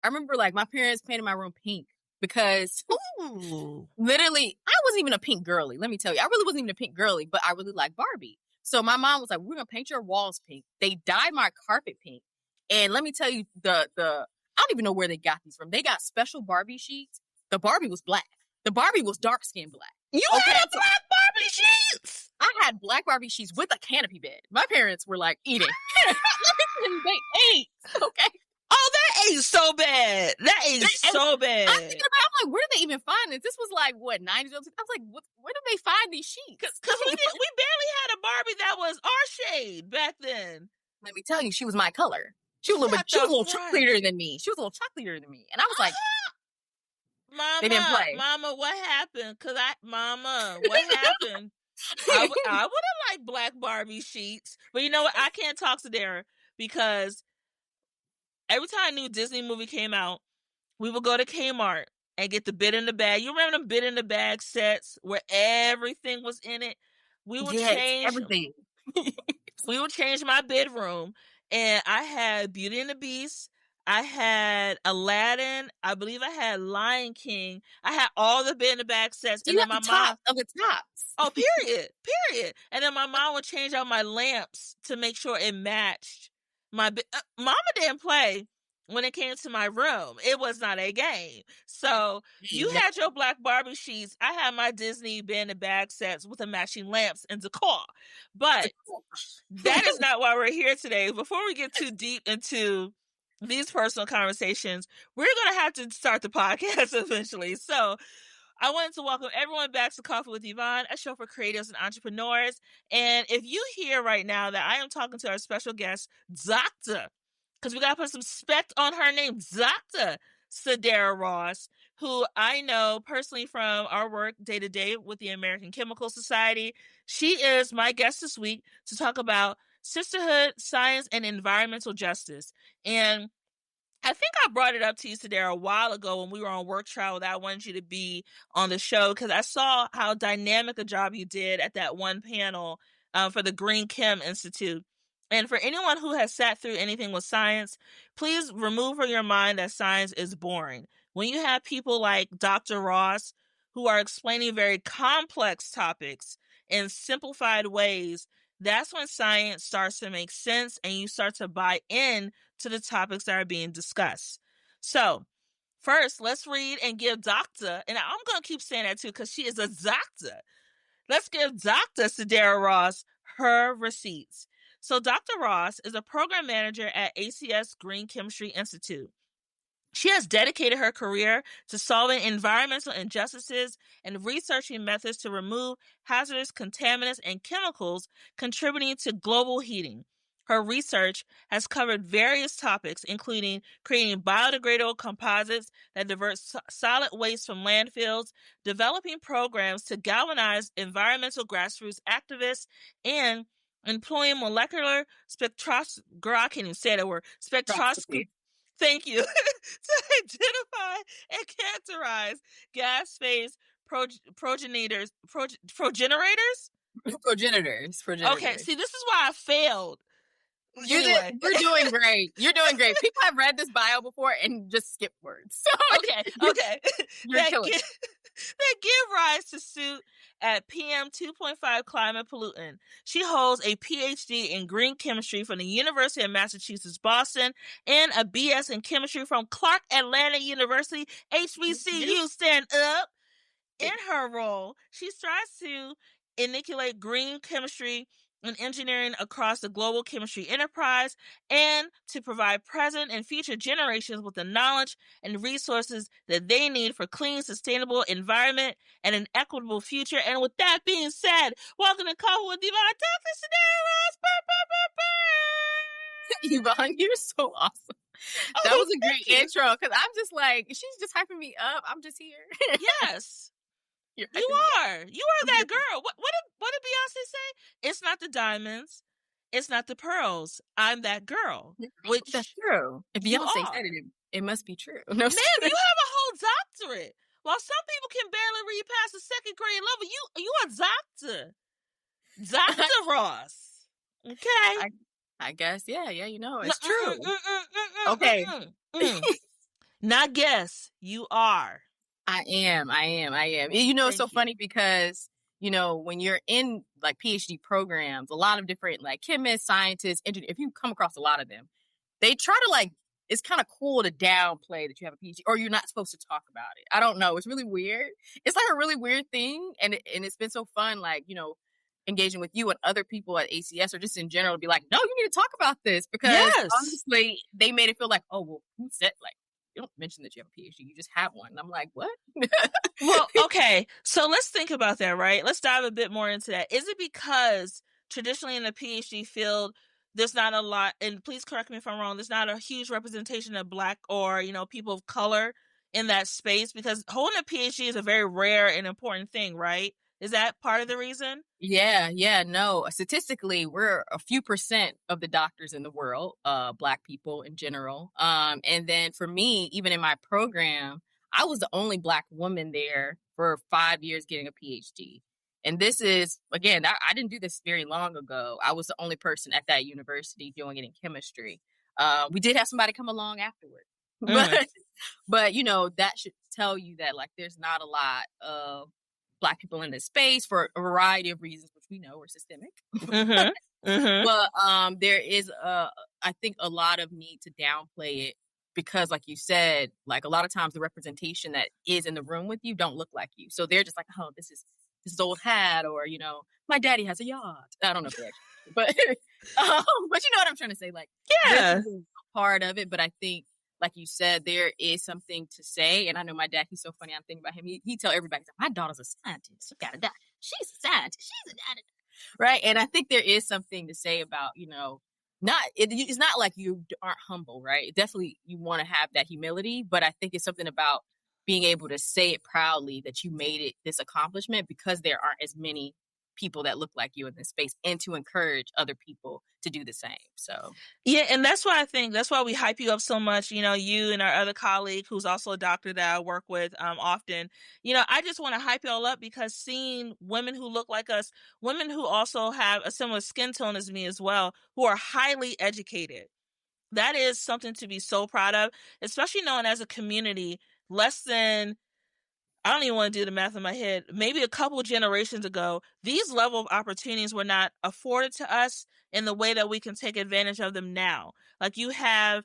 remember like my parents painted my room pink because Ooh. literally I wasn't even a pink girly. Let me tell you, I really wasn't even a pink girly, but I really liked Barbie. So my mom was like, "We're gonna paint your walls pink." They dyed my carpet pink, and let me tell you, I don't even know where they got these from. They got special Barbie sheets. The Barbie was black. The Barbie was dark skinned black. You had a black Barbie sheets? I had black Barbie sheets with a canopy bed. My parents were like eating. They ate. Okay. Oh, that ain't so bad. That ain't so bad. I'm thinking about, I'm like, where did they even find this? This was like, what, 90s? I was like, where did they find these sheets? Because we barely had a Barbie that was our shade back then. Let me tell you, she was my color. She was a little chocolatier than me. She was a little chocolatier than me. And I was like, Mama, they didn't play. Mama, what happened? Mama, what happened? I would have liked black Barbie sheets. But you know what? I can't talk to Sederra because every time a new Disney movie came out, we would go to Kmart and get the bid in the bag. You remember them bid in the bag sets where everything was in it? We would change everything. We would change my bedroom, and I had Beauty and the Beast. I had Aladdin. I believe I had Lion King. I had all the bid in the bag sets. And then my mom of the tops. Oh, period. And then my mom would change out my lamps to make sure it matched my Mama didn't play when it came to my room. It was not a game. So you had your black Barbie sheets. I had my Disney bed and bag sets with the matching lamps and decor. But that is not why we're here today. Before we get too deep into these personal conversations, we're going to have to start the podcast eventually. So I wanted to welcome everyone back to Coffee with Yvonne, a show for creatives and entrepreneurs. And if you hear right now that I am talking to our special guest, Dr., because we got to put some respect on her name, Dr. Sederra Ross, who I know personally from our work day-to-day with the American Chemical Society. She is my guest this week to talk about sisterhood, science, and environmental justice. And I think I brought it up to you, Sederra, a while ago when we were on work trial that I wanted you to be on the show because I saw how dynamic a job you did at that one panel for the Green Chem Institute. And for anyone who has sat through anything with science, please remove from your mind that science is boring. When you have people like Dr. Ross who are explaining very complex topics in simplified ways, that's when science starts to make sense and you start to buy in to the topics that are being discussed. So first, let's read and give Dr. And I'm going to keep saying that too because she is a doctor. Let's give Dr. Sederra Ross her receipts. So Dr. Ross is a program manager at ACS Green Chemistry Institute. She has dedicated her career to solving environmental injustices and researching methods to remove hazardous contaminants and chemicals contributing to global heating. Her research has covered various topics, including creating biodegradable composites that divert solid waste from landfills, developing programs to galvanize environmental grassroots activists, and employing molecular spectroscopy. I can't even say that word. Spectroscopy. Thank you. To identify and characterize gas phase progenitors. Okay, see, this is why I failed. Anyway. You're doing great. You're doing great. People have read this bio before and just skip words. So okay. You're killing it. That give rise to suit at PM 2.5 climate pollutant. She holds a PhD in green chemistry from the University of Massachusetts, Boston, and a BS in chemistry from Clark Atlanta University, HBCU. Stand up. In her role, she strives to inoculate green chemistry and engineering across the global chemistry enterprise and to provide present and future generations with the knowledge and resources that they need for clean, sustainable environment and an equitable future. And with that being said, welcome to Coffee with Yvonne, Dr. Sederra Ross. Yvonne, you're so awesome. That was a great intro because I'm just like, she's just hyping me up. I'm just here. Yes. You are that girl. What did Beyonce say? It's not the diamonds, it's not the pearls. I'm that girl. Which that's true. If Beyonce said it, it must be true. No, ma'am, you have a whole doctorate. While some people can barely read past the second grade level, you a doctor, Dr. Ross. Okay. I guess, yeah, you know, it's true. Okay. Not guess, you are. I am. You know, it's so Thank you. funny because, you know, when you're in like PhD programs, a lot of different like chemists, scientists, engineers, if you come across a lot of them, they try to like, it's kind of cool to downplay that you have a PhD or you're not supposed to talk about it. I don't know. It's really weird. It's like a really weird thing. And it's been so fun, like, you know, engaging with you and other people at ACS or just in general to be like, no, you need to talk about this because Yes. honestly, they made it feel like, oh, well, who said like, you don't mention that you have a PhD, you just have one. And I'm like, what? Well, okay. So let's think about that, right? Let's dive a bit more into that. Is it because traditionally in the PhD field, there's not a lot, and please correct me if I'm wrong, there's not a huge representation of Black or, you know, people of color in that space? Because holding a PhD is a very rare and important thing, right? Is that part of the reason? Yeah, no. Statistically, we're a few percent of the doctors in the world, Black people in general. And then for me, even in my program, I was the only Black woman there for 5 years getting a PhD. And this is, again, I didn't do this very long ago. I was the only person at that university doing it in chemistry. We did have somebody come along afterward, Mm. but you know, that should tell you that like there's not a lot of Black people in this space for a variety of reasons, which we know are systemic. Mm-hmm. Mm-hmm. But there is I think a lot of need to downplay it because, like you said, like a lot of times the representation that is in the room with you don't look like you, so they're just like, oh, this is old hat, or you know, my daddy has a yacht. I don't know if they actually, but but you know what I'm trying to say. Like, Yeah. this is a part of it, but I think, like you said, there is something to say. And I know my dad, he's so funny. I'm thinking about him. He tell everybody, my daughter's a scientist. She got a die. She's a scientist. She's a dad. Right. And I think there is something to say about, you know, it's not like you aren't humble, right? Definitely you want to have that humility, but I think it's something about being able to say it proudly that you made it this accomplishment because there aren't as many people that look like you in this space, and to encourage other people to do the same. So Yeah, and that's why that's why we hype you up so much. You know, you and our other colleague, who's also a doctor that I work with often. You know, I just want to hype y'all up because seeing women who look like us, women who also have a similar skin tone as me as well, who are highly educated, that is something to be so proud of, especially knowing as a community, less than, I don't even want to do the math in my head, maybe a couple generations ago, these level of opportunities were not afforded to us in the way that we can take advantage of them now. Like, you have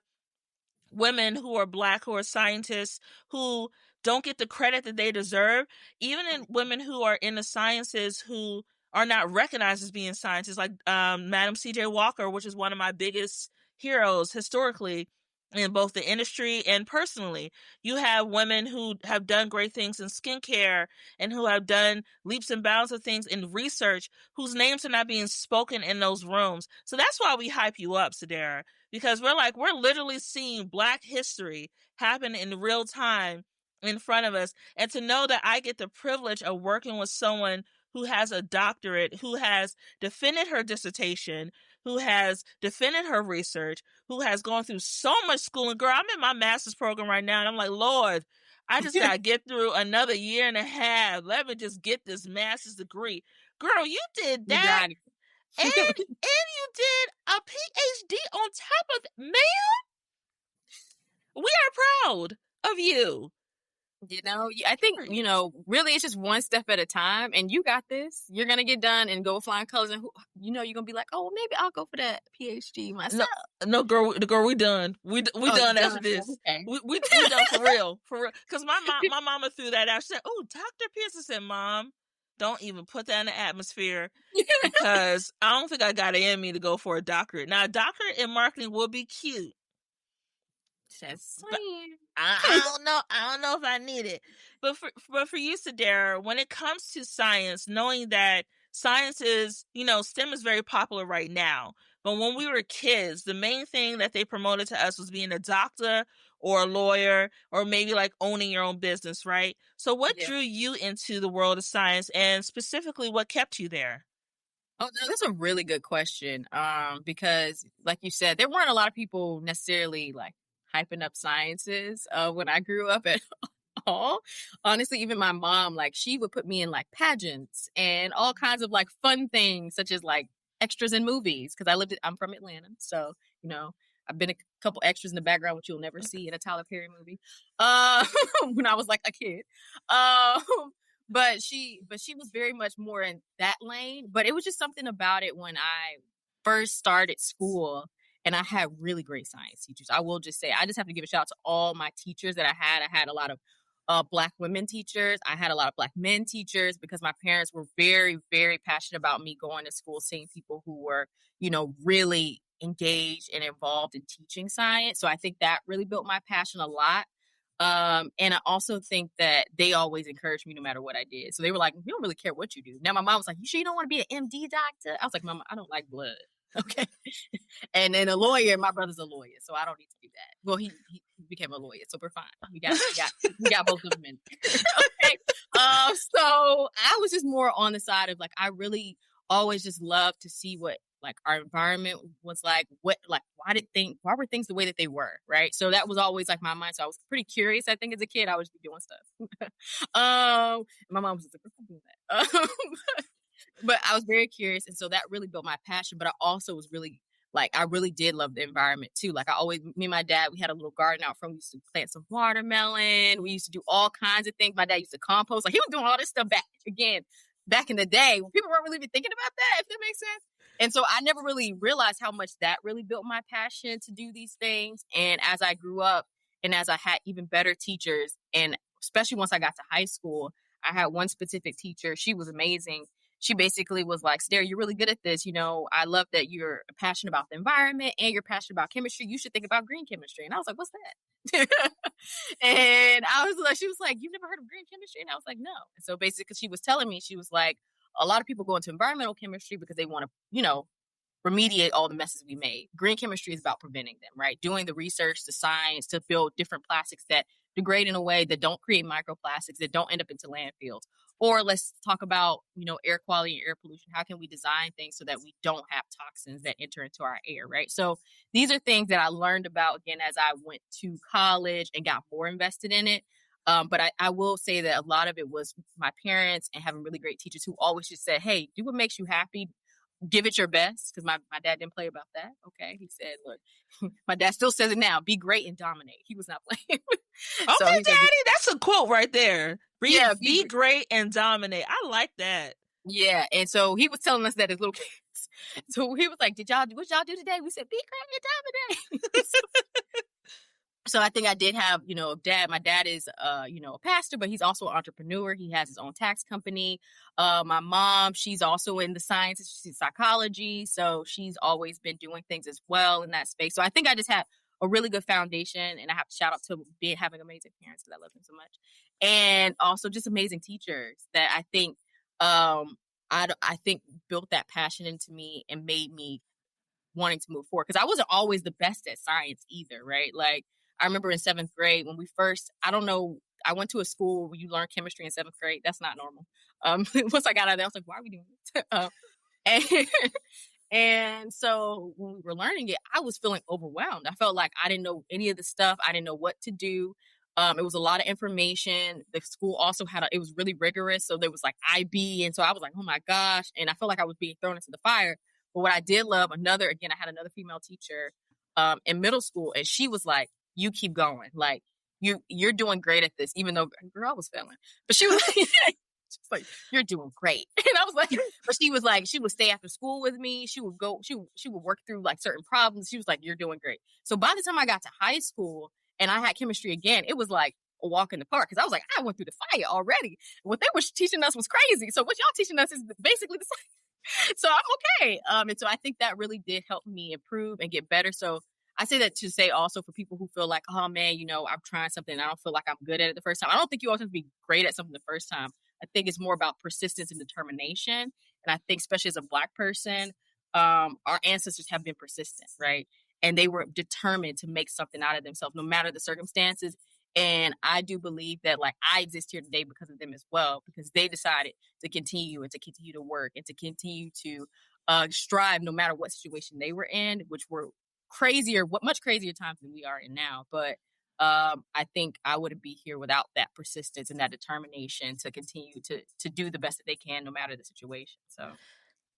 women who are Black, who are scientists, who don't get the credit that they deserve, even in women who are in the sciences who are not recognized as being scientists, like Madam C.J. Walker, which is one of my biggest heroes historically in both the industry and personally. You have women who have done great things in skincare and who have done leaps and bounds of things in research whose names are not being spoken in those rooms. So that's why we hype you up, Sederra, because we're literally seeing Black history happen in real time in front of us. And to know that I get the privilege of working with someone who has a doctorate, who has defended her dissertation, who has defended her research, who has gone through so much schooling. Girl, I'm in my master's program right now, and I'm like, Lord, I just got to get through another year and a half. Let me just get this master's degree. Girl, you did you that. got it. And you did a PhD on top of that. Ma'am, we are proud of you. You know, I think, you know, really it's just one step at a time, and you got this. You're going to get done and go flying colors, and you know, you're going to be like, oh, well, maybe I'll go for that PhD myself. No, girl, we done. We done after this. Okay. We done for real. Because my mama threw that out. She said, oh, Dr. Pearson said, Mom, don't even put that in the atmosphere because I don't think I got it in me to go for a doctorate. Now, a doctorate in marketing would be cute. I don't know if I need it. But for you, Sederra, when it comes to science, knowing that science is, you know, STEM is very popular right now. But when we were kids, the main thing that they promoted to us was being a doctor or a lawyer or maybe like owning your own business, right? So what drew you into the world of science, and specifically what kept you there? Oh, no, that's a really good question. Because like you said, there weren't a lot of people necessarily like hyping up sciences when I grew up at all. Honestly, even my mom, like she would put me in like pageants and all kinds of like fun things, such as like extras in movies. Because I'm from Atlanta, so you know, I've been a couple extras in the background, which you'll never see in a Tyler Perry movie. When I was like a kid. But she was very much more in that lane. But it was just something about it when I first started school, and I had really great science teachers. I will just say, I just have to give a shout out to all my teachers that I had. I had a lot of Black women teachers. I had a lot of Black men teachers because my parents were very, very passionate about me going to school, seeing people who were, really engaged and involved in teaching science. So I think that really built my passion a lot. And I also think that they always encouraged me no matter what I did. So they were like, we don't really care what you do. Now my mom was like, you sure you don't want to be an MD doctor? I was like, Mama, I don't like blood. Okay. And then a lawyer, my brother's a lawyer, so I don't need to do that. Well, he became a lawyer, so we're fine. We got both of them in there. Okay. So I was just more on the side of like, I really always just loved to see what like our environment was like, why were things the way that they were, right? So that was always like my mind. So I was pretty curious. I think as a kid, I was just doing stuff. My mom was just like, "We're doing that." But I was very curious, and so that really built my passion. But I also was really I really did love the environment too. Like me and my dad, we had a little garden out front. We used to plant some watermelon. We used to do all kinds of things. My dad used to compost. Like he was doing all this stuff back in the day when people weren't really even thinking about that, if that makes sense. And so I never really realized how much that really built my passion to do these things. And as I grew up and as I had even better teachers, and especially once I got to high school, I had one specific teacher. She was amazing. She basically was like, Sederra, you're really good at this. I love that you're passionate about the environment and you're passionate about chemistry. You should think about green chemistry. And I was like, what's that? And she was like, you've never heard of green chemistry? And I was like, no. And so basically she was telling me, she was like, a lot of people go into environmental chemistry because they want to, remediate all the messes we made. Green chemistry is about preventing them, right? Doing the research, the science to build different plastics that degrade in a way that don't create microplastics, that don't end up into landfills. Or let's talk about, air quality and air pollution. How can we design things so that we don't have toxins that enter into our air, right? So these are things that I learned about, again, as I went to college and got more invested in it. But I will say that a lot of it was my parents and having really great teachers who always just said, hey, do what makes you happy. Give it your best, because my dad didn't play about that. Okay. He said, look, my dad still says it now, be great and dominate. He was not playing. Okay, Daddy, that's a quote right there. Be great and dominate. I like that. Yeah. And so he was telling us that as little kids. So he was like, what y'all do today? We said, be great and dominate. So I think I did have, dad. My dad is, a pastor, but he's also an entrepreneur. He has his own tax company. My mom, she's also in the sciences. She's psychology. So she's always been doing things as well in that space. So I think I just had a really good foundation, and I have to shout out to having amazing parents because I love them so much. And also just amazing teachers that I think, I think built that passion into me and made me wanting to move forward. Because I wasn't always the best at science either, right? Like, I remember in 7th grade when I went to a school where you learn chemistry in 7th grade. That's not normal. Once I got out of there, I was like, why are we doing this? And so when we were learning it, I was feeling overwhelmed. I felt like I didn't know any of the stuff. I didn't know what to do. It was a lot of information. The school also it was really rigorous. So there was like IB. And so I was like, oh my gosh. And I felt like I was being thrown into the fire. But what I did love, I had another female teacher in middle school, and she was like, you keep going. Like, you're doing great at this, even though, girl, I was failing. But she was like, you're doing great. And I was like, but she was like, she would stay after school with me. She would work through like certain problems. She was like, you're doing great. So by the time I got to high school and I had chemistry again, it was like a walk in the park. Because I was like, I went through the fire already. What they were teaching us was crazy. So what y'all teaching us is basically the same. So I'm okay. And so I think that really did help me improve and get better. So I say that to say also for people who feel like, oh man, I'm trying something and I don't feel like I'm good at it the first time. I don't think you always have to be great at something the first time. I think it's more about persistence and determination. And I think especially as a Black person, our ancestors have been persistent, right? And they were determined to make something out of themselves, no matter the circumstances. And I do believe that like I exist here today because of them as well, because they decided to continue to work and to continue to strive no matter what situation they were in, which were much crazier times than we are in now. But I think I wouldn't be here without that persistence and that determination to continue to do the best that they can, no matter the situation. So,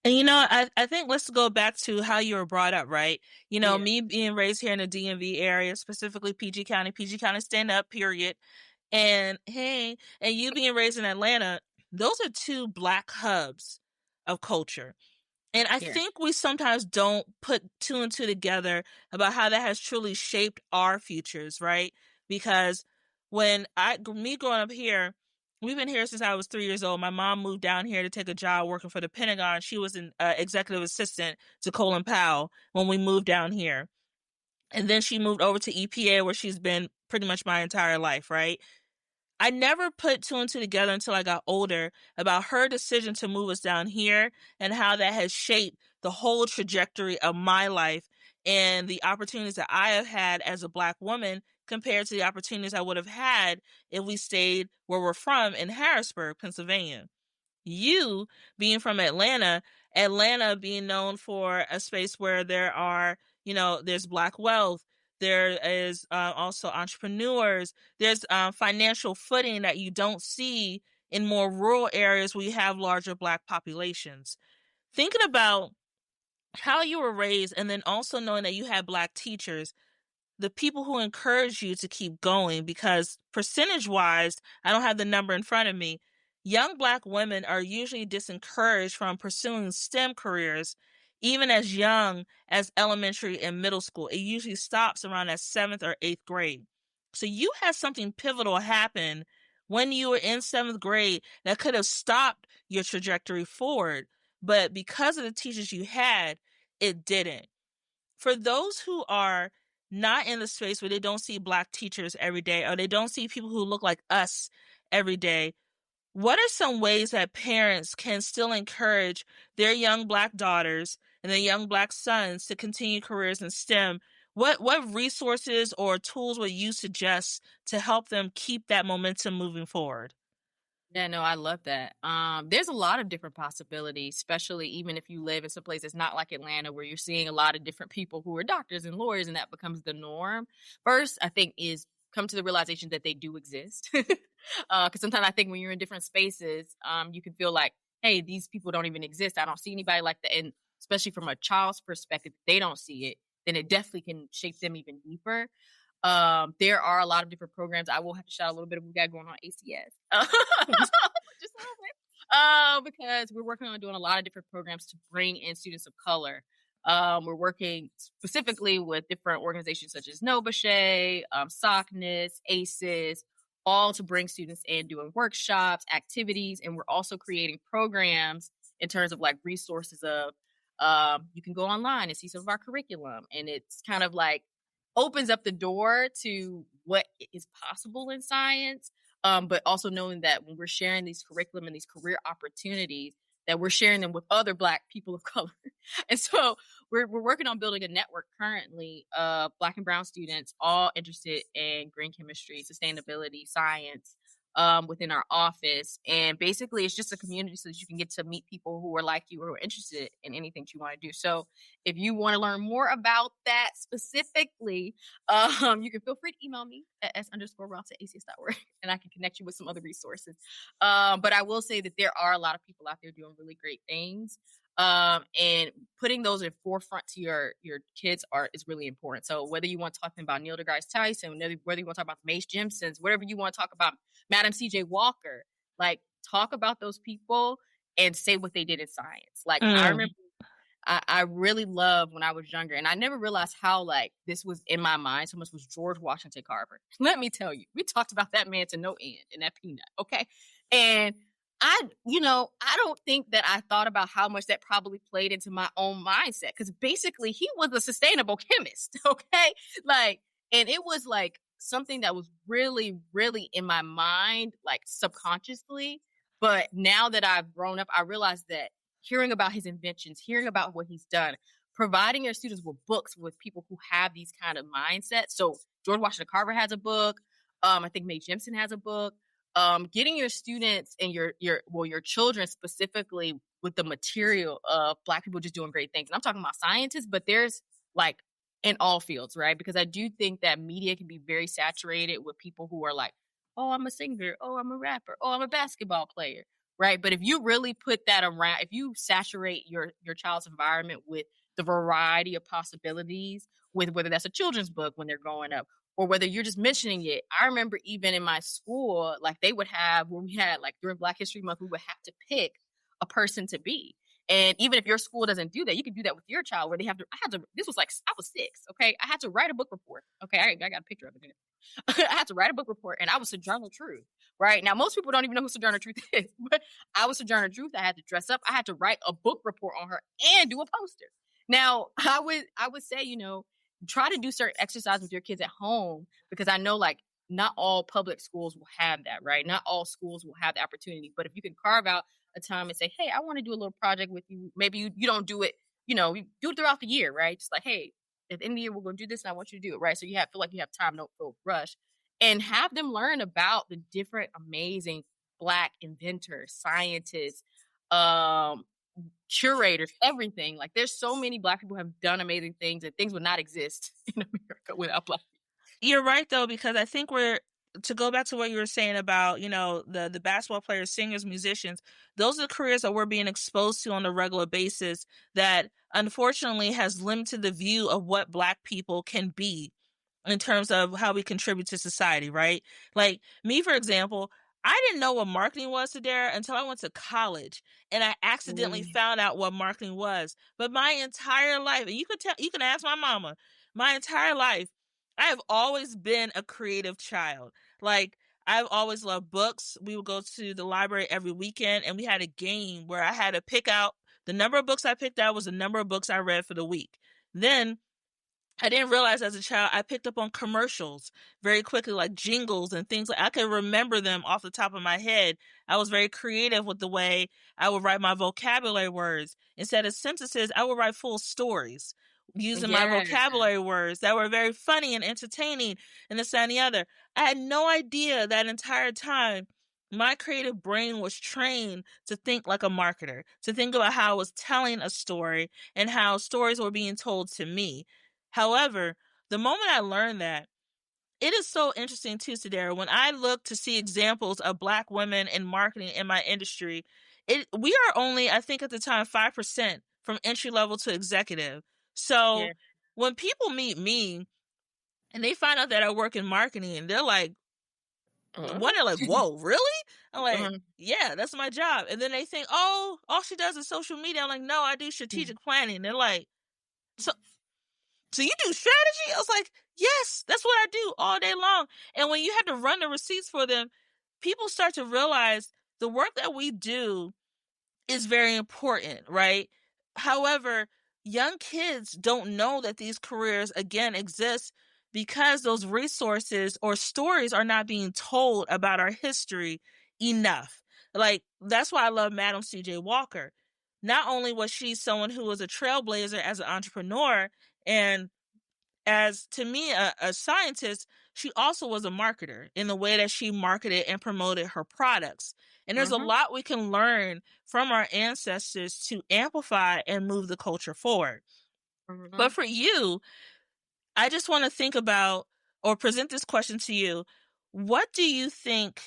And I think let's go back to how you were brought up, right? Yeah, Me being raised here in the DMV area, specifically PG County stand up, period. And and you being raised in Atlanta, those are two Black hubs of culture. And I yeah, think we sometimes don't put two and two together about how that has truly shaped our futures, right? Because me growing up here, we've been here since I was 3 years old. My mom moved down here to take a job working for the Pentagon. She was an executive assistant to Colin Powell when we moved down here. And then she moved over to EPA, where she's been pretty much my entire life, right? I never put two and two together until I got older about her decision to move us down here and how that has shaped the whole trajectory of my life and the opportunities that I have had as a Black woman compared to the opportunities I would have had if we stayed where we're from in Harrisburg, Pennsylvania. You being from Atlanta being known for a space where there's Black wealth, there is also entrepreneurs, there's financial footing that you don't see in more rural areas where you have larger Black populations. Thinking about how you were raised and then also knowing that you had Black teachers, the people who encourage you to keep going, because percentage wise, I don't have the number in front of me. Young Black women are usually disencouraged from pursuing STEM careers, even as young as elementary and middle school. It usually stops around that 7th or 8th grade. So you had something pivotal happen when you were in 7th grade that could have stopped your trajectory forward. But because of the teachers you had, it didn't. For those who are not in the space where they don't see Black teachers every day, or they don't see people who look like us every day, what are some ways that parents can still encourage their young Black daughters and their young Black sons to continue careers in STEM? What resources or tools would you suggest to help them keep that momentum moving forward? yeah. No, I love that. There's a lot of different possibilities, especially even if you live in some place that's not like Atlanta, where you're seeing a lot of different people who are doctors and lawyers, and that becomes the norm. First, I think is come to the realization that they do exist. Because sometimes I think when you're in different spaces, you can feel like, hey, these people don't even exist. I don't see anybody like that. And especially from a child's perspective, if they don't see it, then it definitely can shape them even deeper. There are a lot of different programs. I will have to shout a little bit of what we got going on ACS. Just a little bit. Because we're working on doing a lot of different programs to bring in students of color. We're working specifically with different organizations such as Novashe, SOCNIS, ACES, all to bring students in doing workshops, activities, and we're also creating programs in terms of like resources of you can go online and see some of our curriculum, and it's kind of like opens up the door to what is possible in science. But also knowing that when we're sharing these curriculum and these career opportunities, that we're sharing them with other Black people of color. And so we're working on building a network currently of Black and brown students all interested in green chemistry, sustainability, science, within our office. And basically, it's just a community so that you can get to meet people who are like you or who are interested in anything that you want to do. So if you want to learn more about that specifically, you can feel free to email me at s_ross@acs.org and I can connect you with some other resources. But I will say that there are a lot of people out there doing really great things. And putting those in forefront to your kids is really important. So whether you want to talk to them about Neil deGrasse Tyson, whether you want to talk about the Mace Jimsons, whatever you want to talk about, Madam C.J. Walker, like talk about those people and say what they did in science. Like I remember I really loved when I was younger, and I never realized how like this was in my mind so much, was George Washington Carver. Let me tell you, we talked about that man to no end in that peanut, okay? And I don't think that I thought about how much that probably played into my own mindset, because basically he was a sustainable chemist, okay? Like, and it was like something that was really, really in my mind, like subconsciously. But now that I've grown up, I realized that hearing about his inventions, hearing about what he's done, providing your students with books with people who have these kind of mindsets. So George Washington Carver has a book. I think Mae Jemison has a book. Getting your students and your children specifically with the material of Black people just doing great things. And I'm talking about scientists, but there's like in all fields, right? Because I do think that media can be very saturated with people who are like, oh, I'm a singer. Oh, I'm a rapper. Oh, I'm a basketball player. right? But if you really put that around, if you saturate your child's environment with the variety of possibilities, with whether that's a children's book when they're growing up, or whether you're just mentioning it. I remember even in my school, like they would have when we had like during Black History Month, we would have to pick a person to be. And even if your school doesn't do that, you can do that with your child where they have to. I had to. This was like I was 6. Okay, I had to write a book report. Okay, I got a picture of it. I had to write a book report, and I was Sojourner Truth. Right now, most people don't even know who Sojourner Truth is, but I was Sojourner Truth. I had to dress up. I had to write a book report on her and do a poster. Now, I would say, try to do certain exercise with your kids at home because I know like not all public schools will have that, right? Not all schools will have the opportunity, but if you can carve out a time and say, hey, I want to do a little project with you. Maybe you don't do it, you do it throughout the year, right? Just like, hey, at the end of the year, we're going to do this and I want you to do it, right? So you feel like you have time, don't feel rush. And have them learn about the different amazing Black inventors, scientists, curators, everything. Like there's so many Black people who have done amazing things and things would not exist in America without Black people. You're right, though, because I think to go back to what you were saying about, the basketball players, singers, musicians, those are the careers that we're being exposed to on a regular basis that unfortunately has limited the view of what Black people can be in terms of how we contribute to society, right? Like me, for example, I didn't know what marketing was, Sederra, until I went to college and I accidentally found out what marketing was. But my entire life, and you can ask my mama, my entire life, I have always been a creative child. Like I've always loved books. We would go to the library every weekend and we had a game where I had to pick out the number of books I picked out was the number of books I read for the week. Then I didn't realize as a child I picked up on commercials very quickly, like jingles and things like I could remember them off the top of my head. I was very creative with the way I would write my vocabulary words. Instead of sentences, I would write full stories using my Yeah. vocabulary words that were very funny and entertaining and this and the other. I had no idea that entire time my creative brain was trained to think like a marketer, to think about how I was telling a story and how stories were being told to me. However, the moment I learned that, it is so interesting too, Sederra. When I look to see examples of Black women in marketing in my industry, we are only, I think at the time, 5% from entry level to executive. So Yeah. when people meet me and they find out that I work in marketing, and they're like, one, they're like, whoa, really? I'm like, yeah, that's my job. And then they think, oh, all she does is social media. I'm like, no, I do strategic planning. They're like, so you do strategy? I was like, yes, that's what I do all day long. And when you have to run the receipts for them, people start to realize the work that we do is very important, right? However, young kids don't know that these careers, again, exist because those resources or stories are not being told about our history enough. Like, that's why I love Madam C.J. Walker. Not only was she someone who was a trailblazer as an entrepreneur and as to me a scientist, she also was a marketer in the way that she marketed and promoted her products. And there's a lot we can learn from our ancestors to amplify and move the culture forward. But for you, I just want to think about or present this question to you. What do you think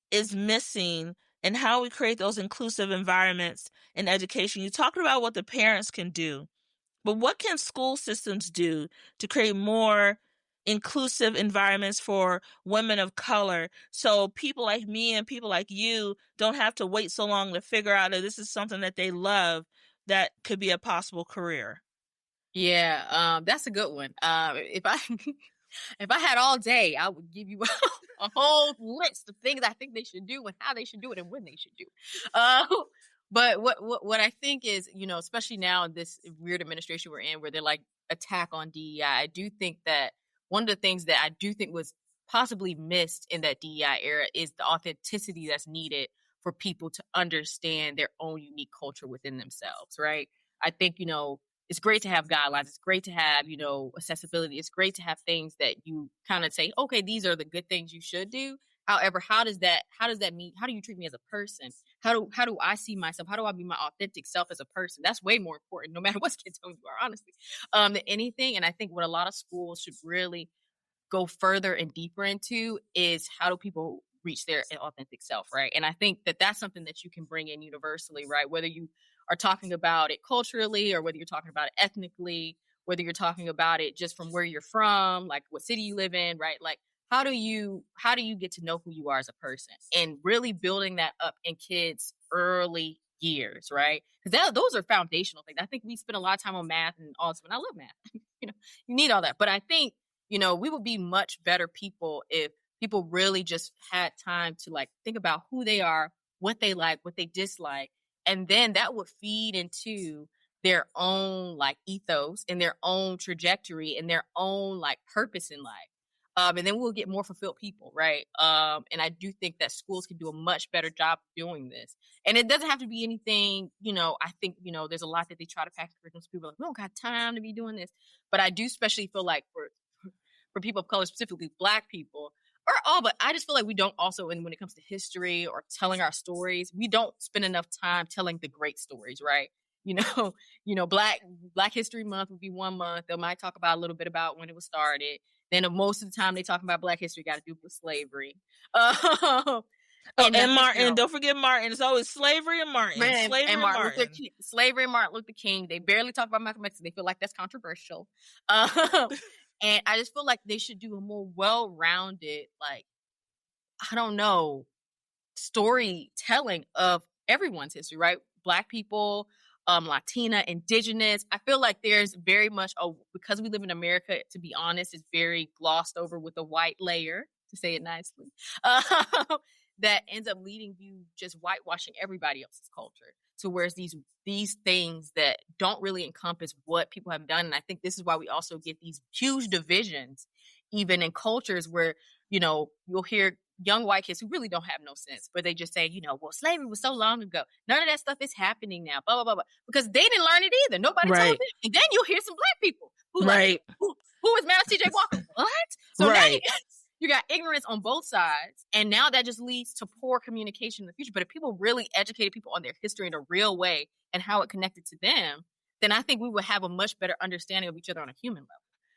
is missing and how we create those inclusive environments in education? You talked about what the parents can do. But what can school systems do to create more inclusive environments for women of color so people like me and people like you don't have to wait so long to figure out that this is something that they love that could be a possible career? Yeah, that's a good one. If I if I had all day, I would give you a whole list of things I think they should do and how they should do it and when they should do. Uh, but what I think is, especially now in this weird administration we're in, where they're like attack on DEI. I do think that one of the things that I do think was possibly missed in that DEI era is the authenticity that's needed for people to understand their own unique culture within themselves. Right. I think it's great to have guidelines. It's great to have, accessibility. It's great to have things that you kind of say, okay, these are the good things you should do. However, how does that mean? How do you treat me as a person? How do I see myself? How do I be my authentic self as a person? That's way more important, no matter what skin tone you are, honestly, than anything. And I think what a lot of schools should really go further and deeper into is how do people reach their authentic self, right? And I think that that's something that you can bring in universally, right? Whether you are talking about it culturally or whether you're talking about it ethnically, whether you're talking about it just from where you're from, like what city you live in, right? Like how do you get to know who you are as a person and really building that up in kids early years, right? Because those are foundational things. I think we spend a lot of time on math and all this, and I love math. You know, you need all that. But I think, you know, we would be much better people if people really just had time to like think about who they are, what they like, what they dislike, and then that would feed into their own like ethos and their own trajectory and their own like purpose in life. And then we'll get more fulfilled people, right? And I do think that schools can do a much better job doing this. And it doesn't have to be anything, you know, I think, you know, there's a lot that they try to pack curriculums. People are like, we don't got time to be doing this. But I do especially feel like for people of color, specifically Black people, or all, but I just feel like we don't also, and when it comes to history or telling our stories, we don't spend enough time telling the great stories, right? You know, Black History Month would be 1 month. They might talk about a little bit about when it was started. Then most of the time they talk about Black history got to do with slavery. And Martin, you know, don't forget Martin. It's always slavery and Martin. Slavery and Martin. Slavery and Martin Luther King. They barely talk about Malcolm X. They feel like that's controversial. And I just feel like they should do a more well-rounded, like, I don't know, storytelling of everyone's history, right? Black people, Latina, Indigenous. I feel like there's very much, because we live in America, to be honest, it's very glossed over with a white layer, to say it nicely, that ends up leading you just whitewashing everybody else's culture. So whereas these things that don't really encompass what people have done. And I think this is why we also get these huge divisions, even in cultures where, you know, you'll hear young white kids who really don't have no sense, but they just say, you know, well, slavery was so long ago. None of that stuff is happening now, blah, blah, blah, blah. Because they didn't learn it either. Nobody told them. And then you'll hear some Black people who like, who is Madam C.J. Walker? What? So now you got ignorance on both sides, and now that just leads to poor communication in the future. But if people really educated people on their history in a real way and how it connected to them, then I think we would have a much better understanding of each other on a human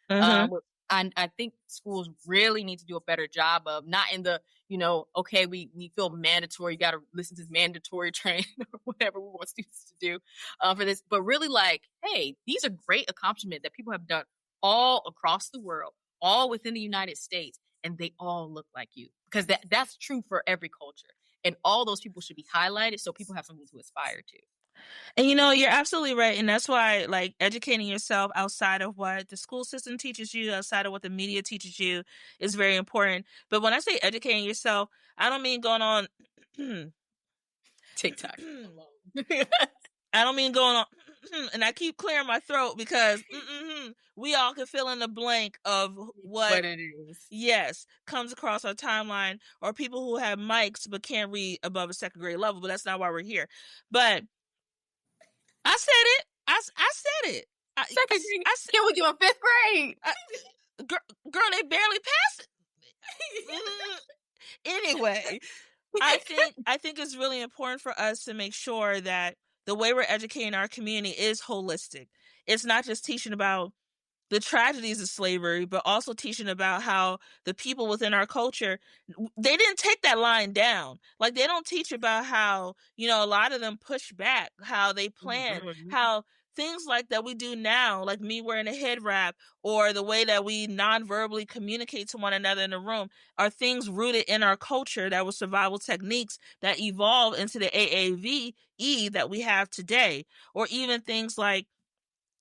level. I think schools really need to do a better job of, not in the, you know, okay, we feel mandatory, you got to listen to this mandatory training or whatever we want students to do for this, but really like, hey, these are great accomplishments that people have done all across the world, all within the United States. And they all look like you, because that's true for every culture. And all those people should be highlighted so people have something to aspire to. And, you know, you're absolutely right. And that's why, like, educating yourself outside of what the school system teaches you, outside of what the media teaches you, is very important. But when I say educating yourself, I don't mean going on TikTok. I don't mean going on, and I keep clearing my throat because we all can fill in the blank of what it is. Yes, comes across our timeline, or people who have mics but can't read above a second grade level. But that's not why we're here. But I said it. I said it. Can we do a 5th grade? Girl, they barely passed it. Anyway, I think it's really important for us to make sure that the way we're educating our community is holistic. It's not just teaching about the tragedies of slavery, but also teaching about how the people within our culture, they didn't take that line down. Like, they don't teach about how, you know, a lot of them push back, how they plan, how things like that we do now, like me wearing a head wrap, or the way that we non-verbally communicate to one another in the room, are things rooted in our culture that were survival techniques that evolved into the AAVE that we have today. Or even things like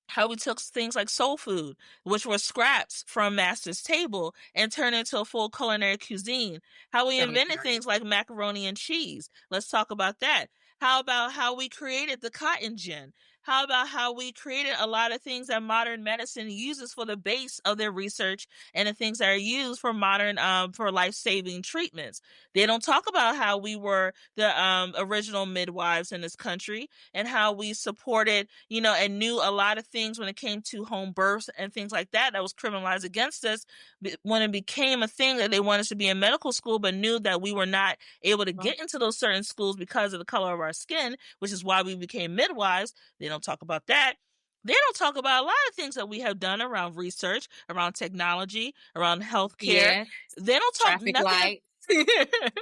how we took things like soul food, which were scraps from master's table, and turned into a full culinary cuisine. How we invented things like macaroni and cheese. Let's talk about that. How about how we created the cotton gin? How about how we created a lot of things that modern medicine uses for the base of their research, and the things that are used for modern, for life-saving treatments? They don't talk about how we were the original midwives in this country, and how we supported, you know, and knew a lot of things when it came to home births and things like that was criminalized against us when it became a thing that they wanted us to be in medical school, but knew that we were not able to get into those certain schools because of the color of our skin, which is why we became midwives. They don't talk about that. They don't talk about a lot of things that we have done around research, around technology, around healthcare. They don't talk traffic lights.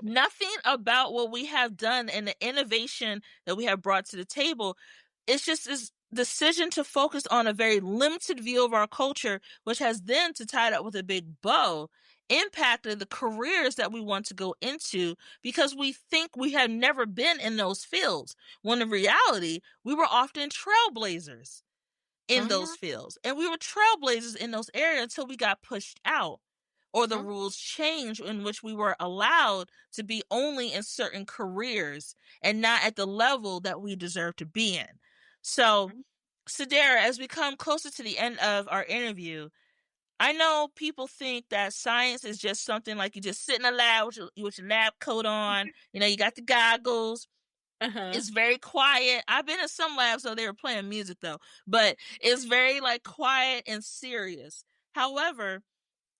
Nothing about what we have done and the innovation that we have brought to the table. It's just this decision to focus on a very limited view of our culture, which has then, to tie it up with a big bow, impacted the careers that we want to go into because we think we have never been in those fields, when in reality, we were often trailblazers in those fields. And we were trailblazers in those areas until we got pushed out or the rules changed in which we were allowed to be only in certain careers and not at the level that we deserve to be in. So, Sederra, as we come closer to the end of our interview, I know people think that science is just something like you just sit in a lab with your lab coat on, you got the goggles. It's very quiet. I've been in some labs, so they were playing music though, but it's very quiet and serious. However,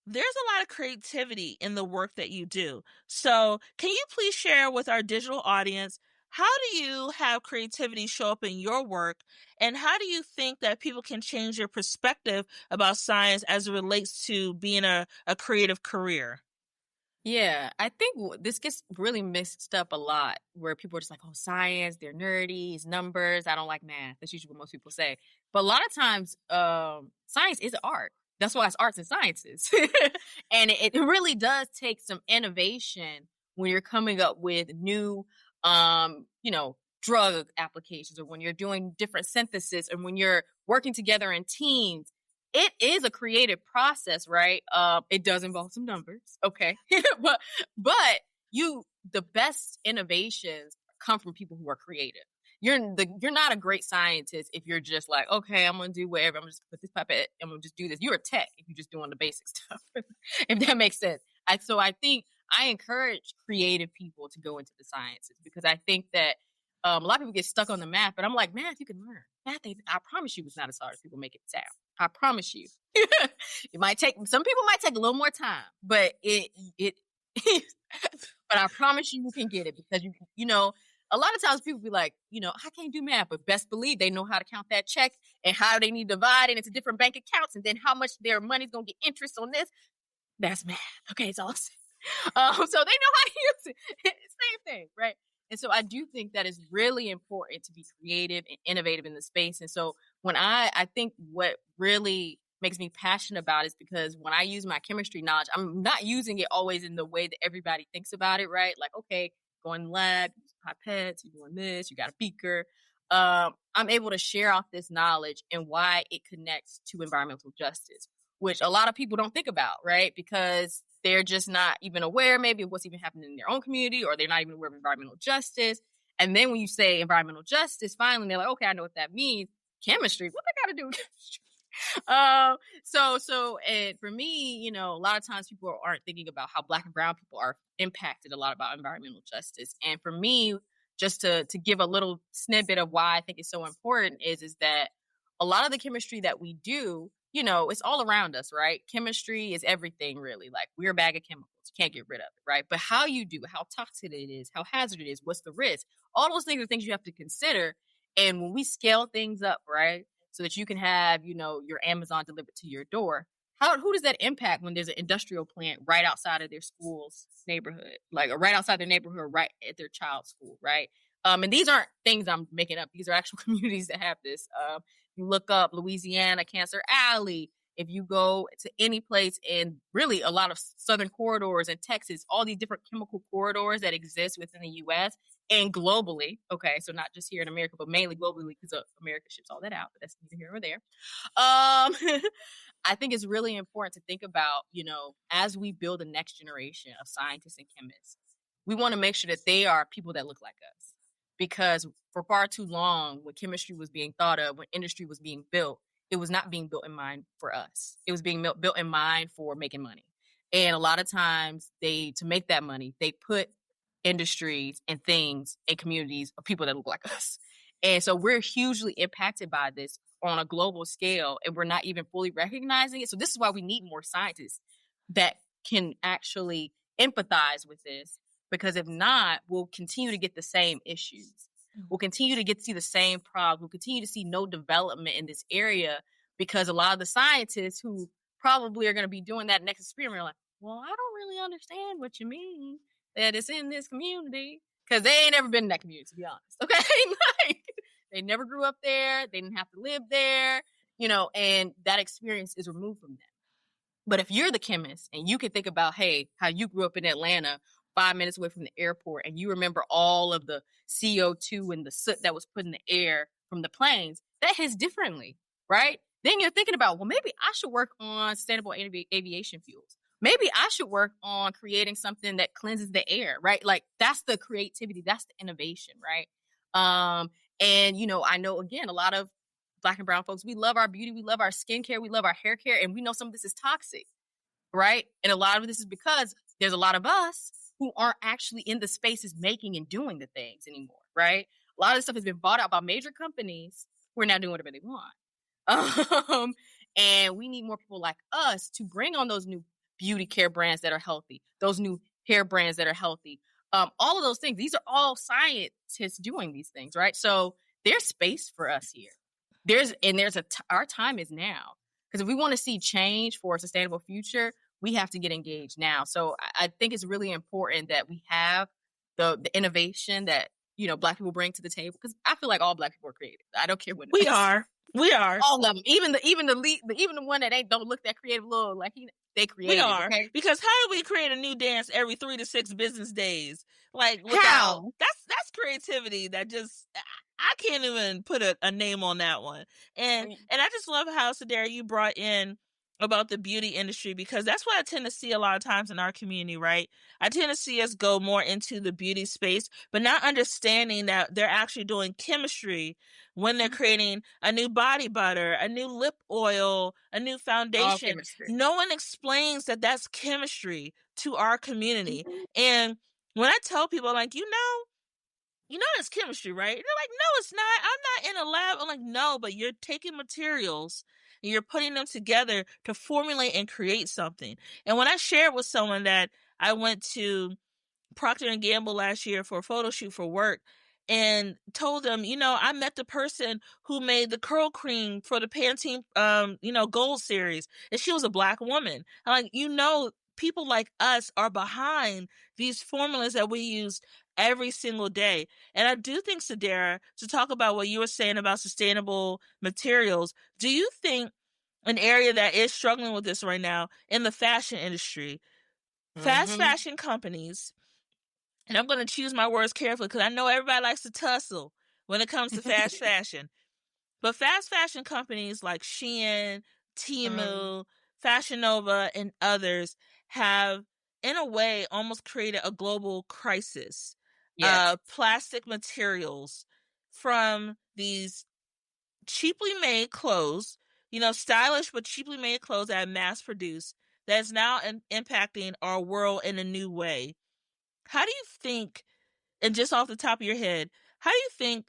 there's a lot of creativity in the work that you do. So, can you please share with our digital audience, how do you have creativity show up in your work, and how do you think that people can change their perspective about science as it relates to being a creative career? Yeah, I think this gets really mixed up a lot where people are just like, oh, science, they're nerdy, it's numbers, I don't like math. That's usually what most people say. But a lot of times, science is art. That's why it's arts and sciences. And it really does take some innovation when you're coming up with new, drug applications, or when you're doing different synthesis, and when you're working together in teams. It is a creative process, right? It does involve some numbers, okay, but the best innovations come from people who are creative. You're not a great scientist if you're just like, okay, I'm gonna do whatever. I'm just gonna put this pipette. I'm gonna just do this. You're a tech if you're just doing the basic stuff, if that makes sense. So I think I encourage creative people to go into the sciences, because I think that a lot of people get stuck on the math, but I'm like, math you can learn. Math, I promise you, it's not as hard as people make it sound. I promise you. It might take, some people might take a little more time, but but I promise you can get it, because a lot of times people be like, I can't do math, but best believe they know how to count that check and how they need to divide it into different bank accounts, and then how much their money's going to get interest on this. That's math. Okay, it's awesome. So they know how to use it. Same thing, right? And so I do think that it's really important to be creative and innovative in the space. And so when I think what really makes me passionate about it is because when I use my chemistry knowledge, I'm not using it always in the way that everybody thinks about it, right? Like, okay, go in the lab, use pipettes, you're doing this, you got a beaker. I'm able to share off this knowledge and why it connects to environmental justice, which a lot of people don't think about, right? Because they're just not even aware maybe of what's even happening in their own community, or they're not even aware of environmental justice. And then when you say environmental justice, finally they're like, okay, I know what that means. Chemistry, what they got to do with chemistry? So, and for me, a lot of times people aren't thinking about how Black and brown people are impacted a lot about environmental justice. And for me, just to give a little snippet of why I think it's so important is that a lot of the chemistry that we do, it's all around us, right? Chemistry is everything, really. Like, we're a bag of chemicals. You can't get rid of it, right? But how you do it, how toxic it is, how hazardous it is, what's the risk? All those things are things you have to consider. And when we scale things up, right, so that you can have, your Amazon delivered to your door, who does that impact when there's an industrial plant right outside of their school's neighborhood, like right outside their neighborhood, right at their child's school, right? And these aren't things I'm making up. These are actual communities that have this. You look up Louisiana Cancer Alley. If you go to any place in really a lot of southern corridors in Texas, all these different chemical corridors that exist within the U.S. and globally. Okay, so not just here in America, but mainly globally, because America ships all that out. But that's neither here nor there. I think it's really important to think about, as we build the next generation of scientists and chemists, we want to make sure that they are people that look like us. Because for far too long, when chemistry was being thought of, when industry was being built, it was not being built in mind for us. It was being built in mind for making money. And a lot of times, to make that money, they put industries and things and communities of people that look like us. And so we're hugely impacted by this on a global scale, and we're not even fully recognizing it. So this is why we need more scientists that can actually empathize with this, because if not, we'll continue to get the same issues. We'll continue to see the same problems. We'll continue to see no development in this area, because a lot of the scientists who probably are going to be doing that next experiment are like, well, I don't really understand what you mean that it's in this community. Because they ain't ever been in that community, to be honest. Okay. Like, they never grew up there. They didn't have to live there, and that experience is removed from them. But if you're the chemist and you can think about, hey, how you grew up in Atlanta, 5 minutes away from the airport, and you remember all of the CO2 and the soot that was put in the air from the planes, that hits differently, right? Then you're thinking about, well, maybe I should work on sustainable aviation fuels. Maybe I should work on creating something that cleanses the air, right? Like, that's the creativity, that's the innovation, right? And I know, again, a lot of Black and brown folks, we love our beauty, we love our skincare, we love our hair care, and we know some of this is toxic, right? And a lot of this is because there's a lot of us who aren't actually in the spaces making and doing the things anymore, right? A lot of this stuff has been bought out by major companies who are now doing whatever they want. And we need more people like us to bring on those new beauty care brands that are healthy, those new hair brands that are healthy. All of those things, these are all scientists doing these things, right? So there's space for us here. Our time is now, because if we want to see change for a sustainable future, we have to get engaged now. So I think it's really important that we have the innovation that Black people bring to the table, because I feel like all Black people are creative. I don't care what we are all of them, even the one that don't look that creative, little like they creative. We are, okay? Because how do we create a new dance every 3 to 6 business days? Like, how? That's creativity that just. I can't even put a name on that one. And I just love how, Sederra, you brought in about the beauty industry, because that's what I tend to see a lot of times in our community, right? I tend to see us go more into the beauty space, but not understanding that they're actually doing chemistry when they're creating a new body butter, a new lip oil, a new foundation. No one explains that that's chemistry to our community. And when I tell people, like, it's chemistry, right? They're like, no, it's not. I'm not in a lab. I'm like, no, but you're taking materials and you're putting them together to formulate and create something. And when I shared with someone that I went to Procter & Gamble last year for a photo shoot for work, and told them, I met the person who made the curl cream for the Pantene, Gold series, and she was a Black woman. I'm like, people like us are behind these formulas that we use every single day. And I do think, Sederra, to talk about what you were saying about sustainable materials, do you think an area that is struggling with this right now in the fashion industry, fast fashion companies, and I'm going to choose my words carefully because I know everybody likes to tussle when it comes to fast fashion, but fast fashion companies like Shein, Temu, Fashion Nova, and others have, in a way, almost created a global crisis. Yes. Plastic materials from these cheaply made clothes, stylish but cheaply made clothes that are mass produced, that's now impacting our world in a new way. How do you think, and just off the top of your head, how do you think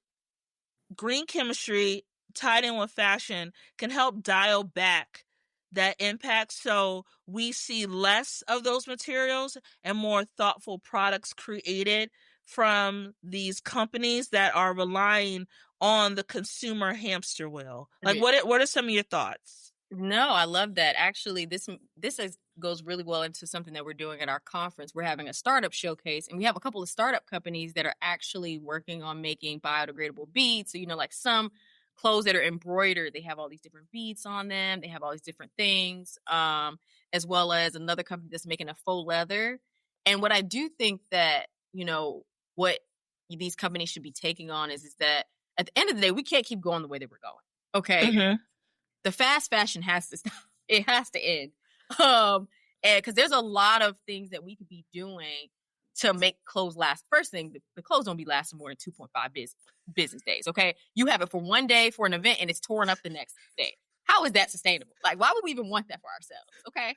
green chemistry tied in with fashion can help dial back that impact so we see less of those materials and more thoughtful products created from these companies that are relying on the consumer hamster wheel? Like, what are some of your thoughts? No, I love that. Actually, this goes really well into something that we're doing at our conference. We're having a startup showcase, and we have a couple of startup companies that are actually working on making biodegradable beads. So, like some clothes that are embroidered, they have all these different beads on them. They have all these different things, as well as another company that's making a faux leather. And what I do think that, what these companies should be taking on is that at the end of the day, we can't keep going the way that we're going. Okay. The fast fashion has to stop. It has to end. And because there's a lot of things that we could be doing to make clothes last. First thing, the clothes don't be lasting more than 2.5 business days. Okay. You have it for one day for an event and it's torn up the next day. How is that sustainable? Like, why would we even want that for ourselves? Okay.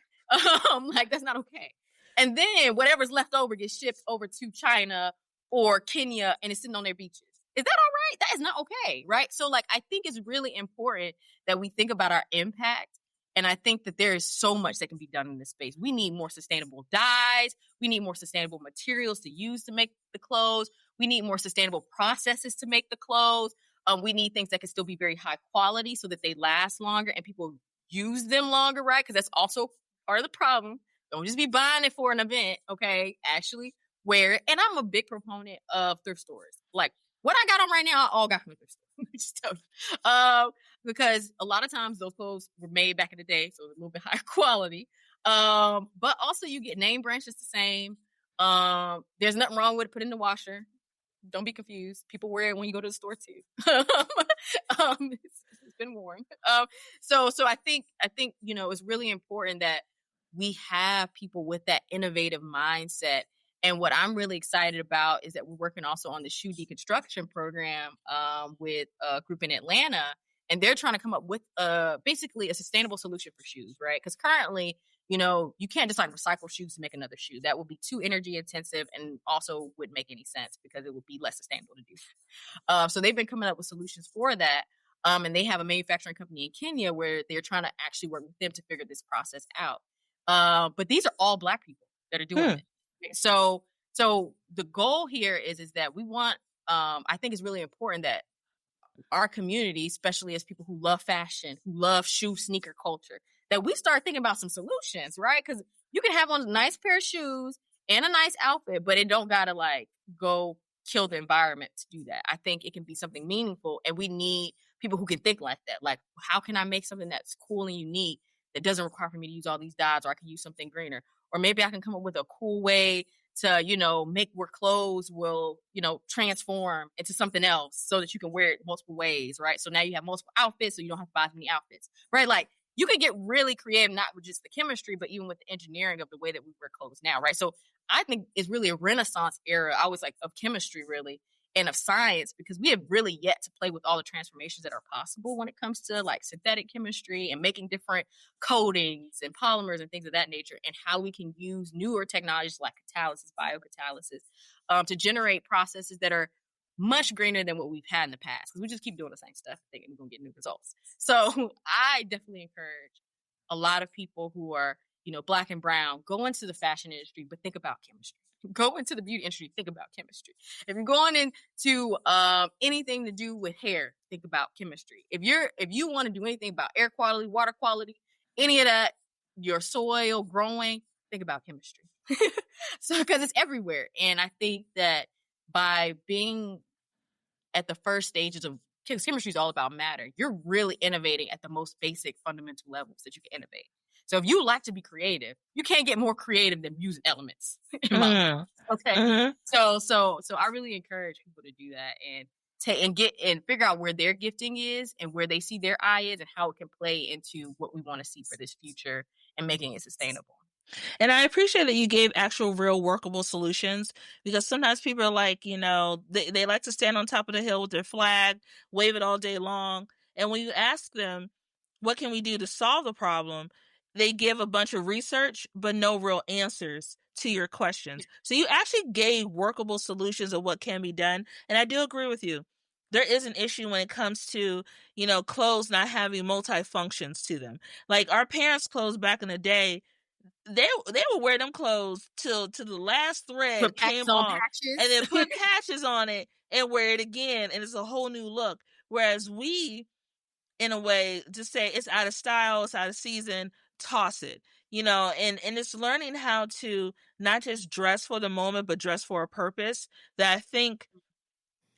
Like, that's not okay. And then whatever's left over gets shipped over to China or Kenya and it's sitting on their beaches. Is that all right? That is not okay, right? So, like, I think it's really important that we think about our impact. And I think that there is so much that can be done in this space. We need more sustainable dyes. We need more sustainable materials to use to make the clothes. We need more sustainable processes to make the clothes. We need things that can still be very high quality so that they last longer and people use them longer, right? Because that's also part of the problem. Don't just be buying it for an event, okay? Actually wear it. And I'm a big proponent of thrift stores. Like what I got on right now, I all got from the thrift store. Let me just tell you. Because a lot of times those clothes were made back in the day, so a little bit higher quality. But also you get name brands just the same. There's nothing wrong with it. Put it in the washer. Don't be confused. People wear it when you go to the store too. It's been worn. So I think it's really important that we have people with that innovative mindset. And what I'm really excited about is that we're working also on the shoe deconstruction program with a group in Atlanta, and they're trying to come up with basically a sustainable solution for shoes, right? Because currently, you can't just like recycle shoes to make another shoe. That would be too energy intensive and also wouldn't make any sense because it would be less sustainable to do. So they've been coming up with solutions for that. And they have a manufacturing company in Kenya where they're trying to actually work with them to figure this process out. But these are all Black people that are doing it. So the goal here is that we want, I think it's really important that our community, especially as people who love fashion, who love sneaker culture, that we start thinking about some solutions, right? Because you can have on a nice pair of shoes and a nice outfit, but it don't gotta like go kill the environment to do that. I think it can be something meaningful, and we need people who can think like that. Like, how can I make something that's cool and unique that doesn't require for me to use all these dyes, or I can use something greener, or maybe I can come up with a cool way to, make where clothes will, transform into something else so that you can wear it multiple ways, right? So now you have multiple outfits, so you don't have to buy as many outfits, right? Like you can get really creative, not with just the chemistry, but even with the engineering of the way that we wear clothes now, right? So I think it's really a Renaissance era, I was like, of chemistry really, and of science, because we have really yet to play with all the transformations that are possible when it comes to like synthetic chemistry and making different coatings and polymers and things of that nature, and how we can use newer technologies like catalysis, biocatalysis, to generate processes that are much greener than what we've had in the past, because we just keep doing the same stuff thinking we're going to get new results. So I definitely encourage a lot of people who are, Black and brown, go into the fashion industry, but think about chemistry. Go into the beauty industry, think about chemistry. If you're going into anything to do with hair, think about chemistry. If you want to do anything about air quality, water quality, any of that, your soil growing, think about chemistry. So because it's everywhere. And I think that by being at the first stages of chemistry is all about matter, you're really innovating at the most basic fundamental levels that you can innovate. So if you like to be creative, you can't get more creative than using elements. Okay. So I really encourage people to do that and figure out where their gifting is and where they see their eye is and how it can play into what we want to see for this future and making it sustainable. And I appreciate that you gave actual real workable solutions, because sometimes people are like, they like to stand on top of the hill with their flag, wave it all day long. And when you ask them, what can we do to solve the problem? They give a bunch of research, but no real answers to your questions. So you actually gave workable solutions of what can be done. And I do agree with you. There is an issue when it comes to, clothes not having multi-functions to them. Like our parents' clothes back in the day, they would wear them clothes till the last thread came off, and then put patches on it and wear it again, and it's a whole new look. Whereas we, in a way, just say it's out of style, it's out of season, toss it, and it's learning how to not just dress for the moment, but dress for a purpose, that I think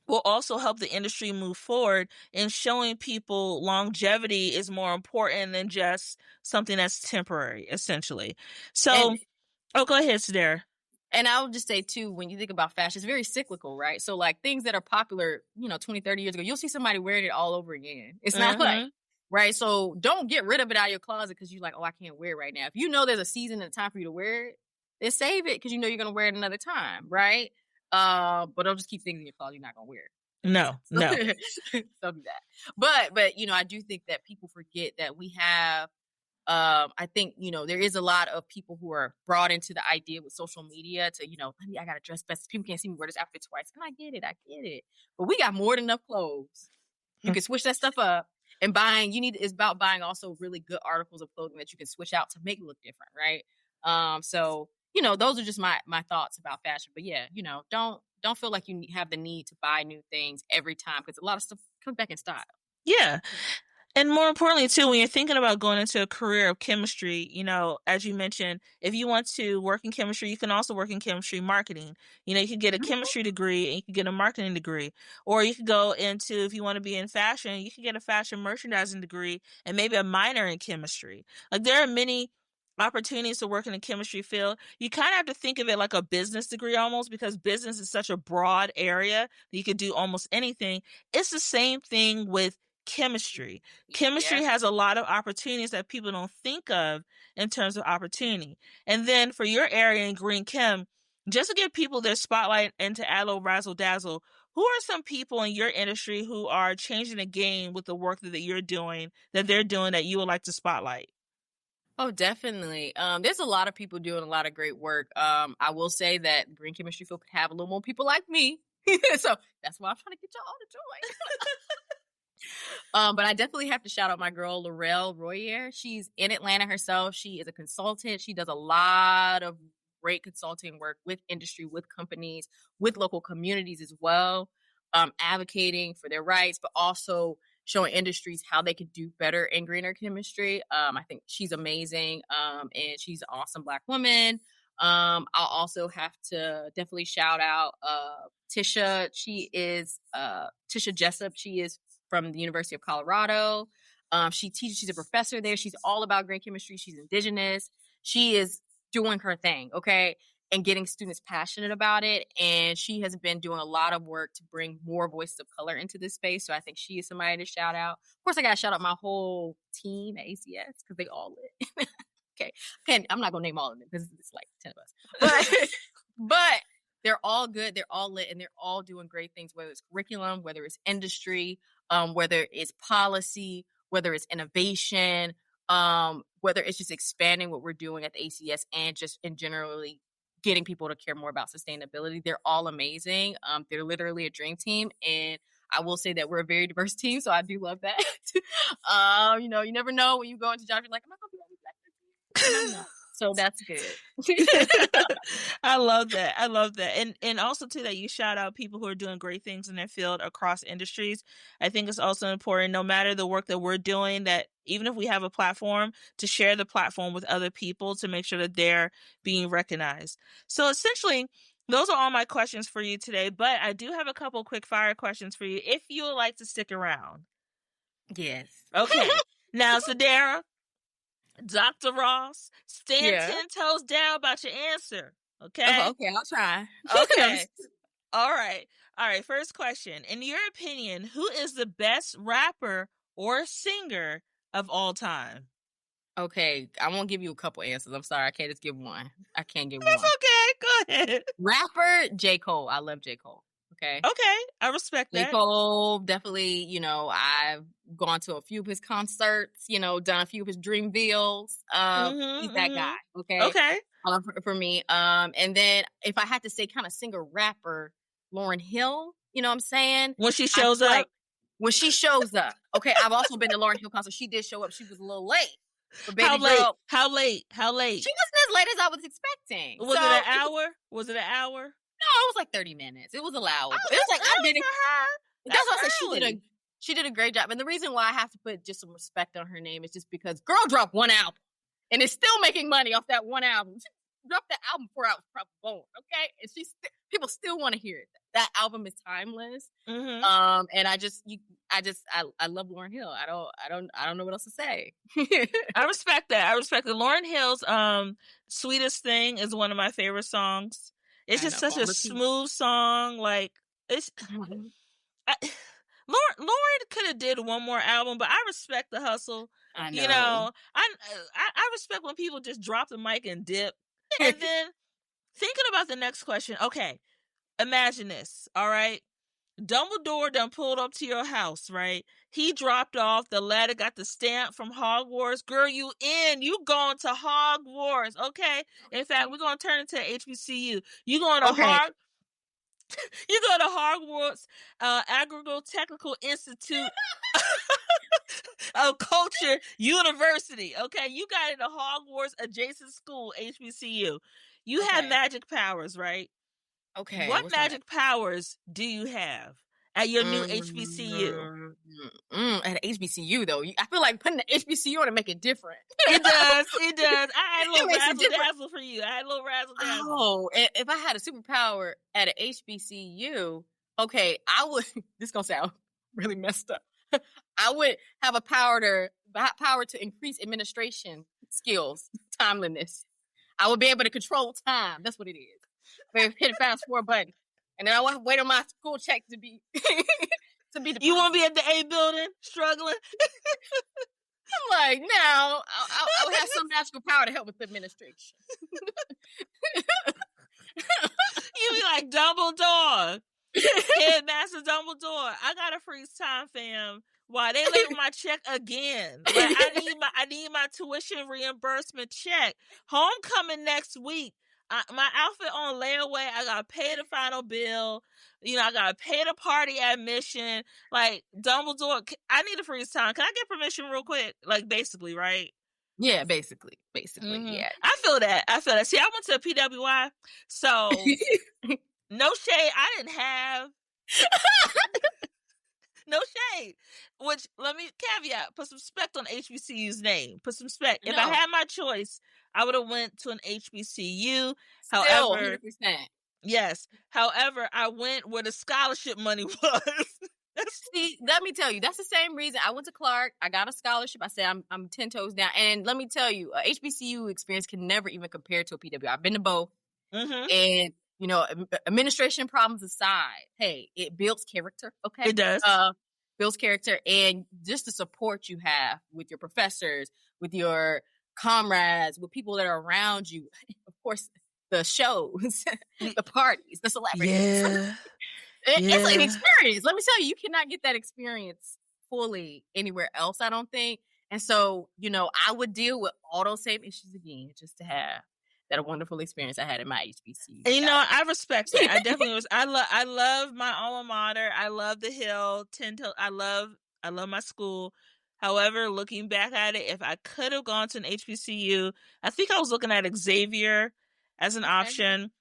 will also help the industry move forward in showing people longevity is more important than just something that's temporary, essentially. So, go ahead, Sederra. And I would just say, too, when you think about fashion, it's very cyclical, right? So, like, things that are popular, 20, 30 years ago, you'll see somebody wearing it all over again. It's not like, right? So, don't get rid of it out of your closet because you're like, oh, I can't wear it right now. If you know there's a season and a time for you to wear it, then save it because you know you're going to wear it another time, right? But don't just keep things in your closet you're not going to wear it. No. Don't do that. But I do think that people forget that we have, I think, there is a lot of people who are brought into the idea with social media to, I got to dress best. People can't see me wear this outfit twice. And I get it. But we got more than enough clothes. You can switch that stuff up. And it's about buying also really good articles of clothing that you can switch out to make it look different, right? So, those are just my thoughts about fashion. But yeah, don't feel like you have the need to buy new things every time, because a lot of stuff comes back in style. Yeah. And more importantly, too, when you're thinking about going into a career of chemistry, you know, as you mentioned, if you want to work in chemistry, you can also work in chemistry marketing. You know, you could get a chemistry degree and you could get a marketing degree. Or you could go into, if you want to be in fashion, you could get a fashion merchandising degree and maybe a minor in chemistry. Like, there are many opportunities to work in the chemistry field. You kind of have to think of it like a business degree almost, because business is such a broad area that you could do almost anything. It's the same thing with chemistry. Chemistry has a lot of opportunities that people don't think of in terms of opportunity. And then for your area in Green Chem, just to give people their spotlight and to add a little razzle dazzle, who are some people in your industry who are changing the game with the work that you're doing, that they're doing, that you would like to spotlight? Oh, definitely. There's a lot of people doing a lot of great work. I will say that green chemistry field could have a little more people like me. So that's why I'm trying to get y'all all to join. But I definitely have to shout out my girl, Laurel Royer. She's in Atlanta herself. She is a consultant. She does a lot of great consulting work with industry, with companies, with local communities as well, advocating for their rights, but also showing industries how they could do better in greener chemistry. I think she's amazing, and she's an awesome Black woman. I'll also have to definitely shout out Tisha. She is Tisha Jessup. She is from the University of Colorado. She teaches, she's a professor there. She's all about green chemistry. She's indigenous. She is doing her thing, okay, and getting students passionate about it. And she has been doing a lot of work to bring more voices of color into this space. So I think she is somebody to shout out. Of course, I got to shout out my whole team at ACS because they all lit. Okay. I'm not going to name all of them because it's like 10 of us. But they're all good. They're all lit, and they're all doing great things, whether it's curriculum, whether it's industry, whether it's policy, whether it's innovation, whether it's just expanding what we're doing at the ACS and just in generally getting people to care more about sustainability. They're all amazing. They're literally a dream team. And I will say that we're a very diverse team. So I do love that. You know, you never know when you go into jobs, you're like, am I going to be on this black person? So that's good. I love that. I love that. And also too, that you shout out people who are doing great things in their field across industries. I think it's also important, no matter the work that we're doing, that even if we have a platform, to share the platform with other people to make sure that they're being recognized. So essentially, those are all my questions for you today, but I do have a couple quick fire questions for you if you would like to stick around. Yes. Okay. Now, Sederra, Dr. Ross, stand 10 toes down about your answer. Okay? Oh, okay, I'll try. Okay. All right. First question. In your opinion, who is the best rapper or singer of all time? Okay, I won't give you a couple answers. I'm sorry. I can't just give one. I can't give That's one. okay. Go ahead. Rapper, J. Cole. I love J. Cole. Okay. I respect that. J. Cole, definitely, you know, I've gone to a few of his concerts, you know, done a few of his Dreamvilles. He's that guy. Okay. For me. And then if I had to say kind of singer rapper, Lauryn Hill, you know what I'm saying? When she shows up. When she shows up. Okay. I've also been to Lauryn Hill concert. She did show up. She was a little late. But baby How late? girl, How late? she wasn't as late as I was expecting. Was it an hour? Was it an hour? No, it was like 30 minutes. It was allowable. It was like I did it. That's why I said she did a great job. And the reason why I have to put just some respect on her name is just because girl dropped one album and is still making money off that one album. She dropped that album before I was probably born, okay? And people still want to hear it. That album is timeless. Mm-hmm. And I love Lauryn Hill. I don't know what else to say. I respect that. Lauryn Hill's Sweetest Thing is one of my favorite songs. It's just such a smooth song. Like, it's Lauren could have did one more album, but I respect the hustle. I know. You know, I respect when people just drop the mic and dip. And then thinking about the next question. Okay, imagine this. All right, Dumbledore done pulled up to your house, right? He dropped off. The ladder got the stamp from Hogwarts. Girl, you in. You going to Hogwarts, okay? In fact, we're going to turn into HBCU. You going to You go to Hogwarts Agro-Technical Institute of Culture University, okay? You got in a Hogwarts adjacent school, HBCU. You have magic powers, right? Okay. What magic powers do you have? at your new HBCU? At HBCU though, I feel like putting the HBCU on to make it different. It does. I had a little razzle dazzle for you. Oh, if I had a superpower at an HBCU, okay, I would. This is gonna sound really messed up. I would have a power to increase administration skills, timeliness. I would be able to control time. That's what it is. Hit a fast forward button, and then I would wait on my school check to be deposited. You won't be at the A building struggling. I'm like, now I would have some magical power to help with the administration. You be like Dumbledore, Headmaster Dumbledore. I gotta freeze time, fam. Why they label my check again? Like, I need my tuition reimbursement check. Homecoming next week. My outfit on layaway. I gotta pay the final bill. I gotta pay the party admission. Like, Dumbledore, I need a freeze time. Can I get permission real quick? Like, basically, right? Yeah, basically, yeah. I feel that. See, I went to a PWI, so no shade. I didn't have no shade. Which, let me caveat, put some respect on HBCU's name. Put some respect. If I had my choice, I would have went to an HBCU. Still, however, 100%. Yes. However, I went where the scholarship money was. See, let me tell you, that's the same reason I went to Clark. I got a scholarship. I said I'm 10 toes down. And let me tell you, a HBCU experience can never even compare to a PWI. I've been to both. And, administration problems aside, hey, it builds character. Okay. It does. Builds character, and just the support you have with your professors, with your comrades, with people that are around you. Of course, the shows, the parties, the celebrities. Yeah. It's an experience. Let me tell you, you cannot get that experience fully anywhere else, I don't think. And so, I would deal with all those same issues again just to have that wonderful experience I had in my HBCU. And I respect that. I definitely was. I love my alma mater. I love the Hill. I love my school. However, looking back at it, if I could have gone to an HBCU, I think I was looking at Xavier as an option.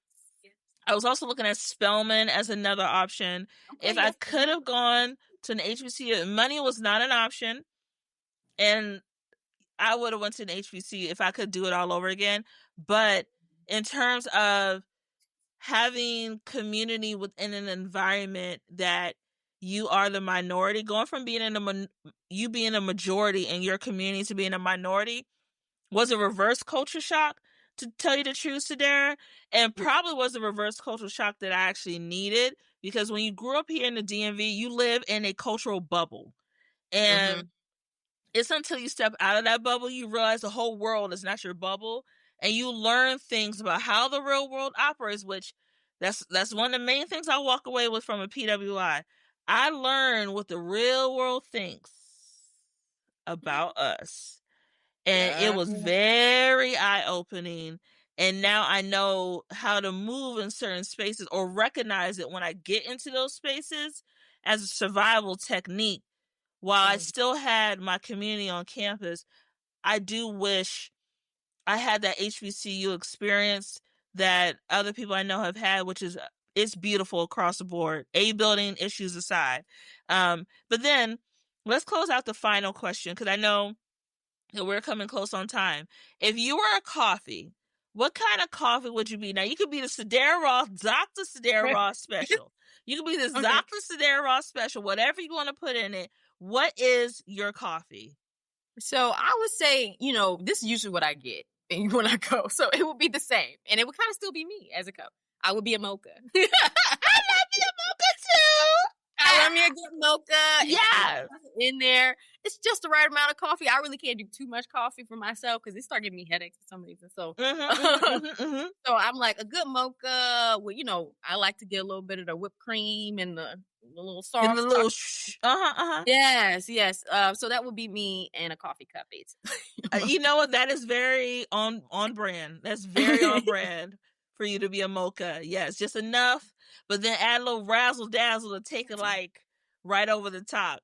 I was also looking at Spelman as another option. If I could have gone to an HBCU, money was not an option, and I would have went to an HBCU if I could do it all over again. But in terms of having community within an environment that you are the minority, going from being you being a majority in your community to being a minority was a reverse culture shock, to tell you the truth, Sederra, and probably was a reverse cultural shock that I actually needed, because when you grew up here in the DMV, you live in a cultural bubble. And it's until you step out of that bubble, you realize the whole world is not your bubble, and you learn things about how the real world operates, which that's one of the main things I walk away with from a PWI. I learned what the real world thinks about us. And it was very eye-opening. And now I know how to move in certain spaces, or recognize it when I get into those spaces as a survival technique. While I still had my community on campus, I do wish I had that HBCU experience that other people I know have had, which is, it's beautiful across the board, A building issues aside. But then let's close out the final question, because I know that we're coming close on time. If you were a coffee, what kind of coffee would you be? Now, you could be the Sederra Ross, Dr. Sederra Ross special. You could be this Dr. Sederra Ross special, whatever you want to put in it. What is your coffee? So I would say, this is usually what I get when I go. So it would be the same. And it would kind of still be me as a cup. I would be a mocha. I love me a mocha too. I love me a good mocha. Yeah. In there. It's just the right amount of coffee. I really can't do too much coffee for myself because it started giving me headaches for some reason. So, so I'm like a good mocha. Well, I like to get a little bit of the whipped cream and the little sauce. And the little Yes. So that would be me and a coffee cup, basically. You know what? That is very on brand. That's very on brand for you to be a mocha. Yes, just enough, but then add a little razzle dazzle to take it like right over the top.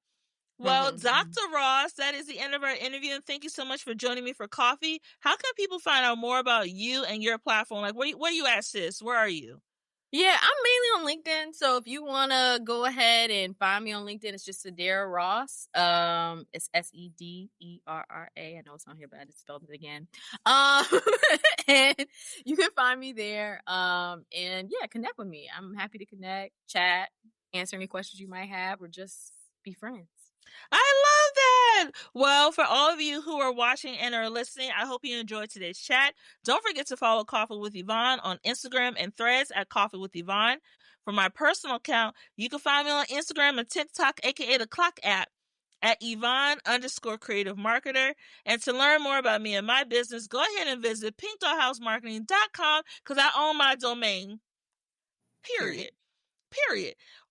Well, Dr. Ross, that is the end of our interview, and thank you so much for joining me for coffee. How can people find out more about you and your platform? Like, where you at, sis? Where are you? Yeah, I'm mainly on LinkedIn. So if you want to go ahead and find me on LinkedIn, it's just Sederra Ross. It's Sederra. I know it's on here, but I just spelled it again. And you can find me there. And yeah, connect with me. I'm happy to connect, chat, answer any questions you might have, or just be friends. I love that. Well, for all of you who are watching and are listening, I hope you enjoyed today's chat. Don't forget to follow Coffee with Yvonne on Instagram and Threads at Coffee with Yvonne. For my personal account, you can find me on Instagram and TikTok, aka the Clock app, at Yvonne_creative marketer. And to learn more about me and my business, go ahead and visit pinkdollhousemarketing.com because I own my domain. Period.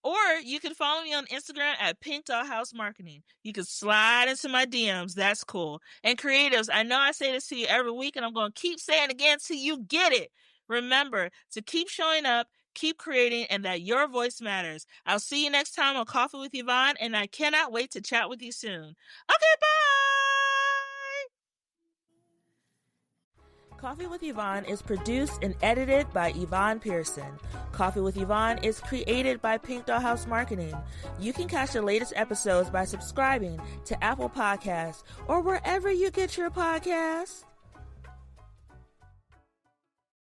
Or you can follow me on Instagram at pinkdollhousemarketing. You can slide into my DMs. That's cool. And creatives, I know I say this to you every week, and I'm going to keep saying it again till you get it. Remember to keep showing up, keep creating, and that your voice matters. I'll see you next time on Coffee with Yvonne, and I cannot wait to chat with you soon. Okay, bye! Coffee with Yvonne is produced and edited by Yvonne Pearson. Coffee with Yvonne is created by Pink Doll House Marketing. You can catch the latest episodes by subscribing to Apple Podcasts or wherever you get your podcasts.